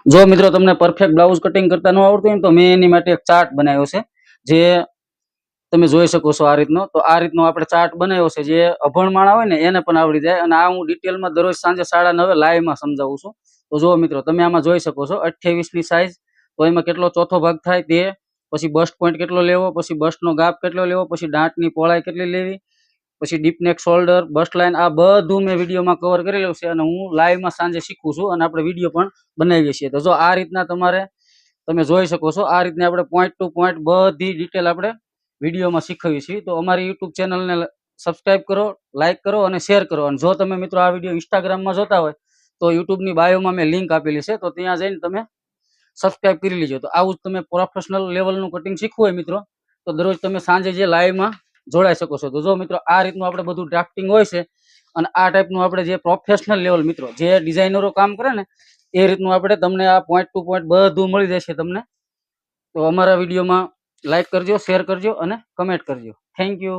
જો મિત્રો તમને પરફેક્ટ બ્લાઉઝ કટિંગ કરતા ન આવડતું હોય ને તો મેં એની માટે એક ચાર્ટ બનાવ્યો છે, જે તમે જોઈ શકો છો આ રીતનો. તો આ રીતનો આપણે ચાર્ટ બનાવ્યો છે, જે અભણ માણા હોય ને એને પણ આવડી જાય. અને આ હું ડિટેલમાં દરરોજ સાંજે 9:30 લાઈવમાં સમજાવું છું. તો જો મિત્રો તમે આમાં જોઈ શકો છો 28 ની સાઈઝ, તો એમાં કેટલો ચોથો ભાગ થાય તે, પછી બસ્ટ પોઈન્ટ કેટલો લેવો, પછી બસ્ટનો ગાપ કેટલો લેવો, પછી દાંતની પહોળાઈ કેટલી લેવી, પછી ડીપ નેક, શોલ્ડર, બસ્ટ લાઈન, આ બધું મેં વિડીયોમાં કવર કરેલું છે. અને હું લાઈવમાં સાંજે શીખું છું અને આપણે વિડીયો પણ બનાવીએ છીએ. તો જો આ રીતના તમે જોઈ શકો છો, આ રીતના આપણે પોઈન્ટ ટુ પોઈન્ટ બધી ડિટેલ આપણે વિડીયોમાં શીખવીએ છીએ. તો અમારી યુટ્યુબ ચેનલને સબસ્ક્રાઇબ કરો, લાઇક કરો અને શેર કરો. અને જો તમે મિત્રો આ વિડીયો ઇન્સ્ટાગ્રામમાં જોતા હોય તો યુટ્યુબની બાયોમાં મેં લિંક આપેલી છે, તો ત્યાં જઈને તમે સબસ્ક્રાઇબ કરી લેજો. તો આવું જ તમે પ્રોફેશનલ લેવલનું કટિંગ શીખવું હોય મિત્રો, તો દરરોજ તમે સાંજે જે લાઈવમાં જોડાઈ શકો છો. તો જો મિત્રો આ રીતનું આપણે બધું ડ્રાફ્ટિંગ હોય છે, અને આ ટાઈપનું આપણે જે પ્રોફેશનલ લેવલ મિત્રો જે ડિઝાઇનરો કામ કરે ને એ રીતનું આપણે તમને આ પોઈન્ટ ટુ પોઈન્ટ બધું મળી જશે તમને. તો અમારા વિડીયોમાં લાઈક કરજો, શેર કરજો અને કમેન્ટ કરજો. Thank you.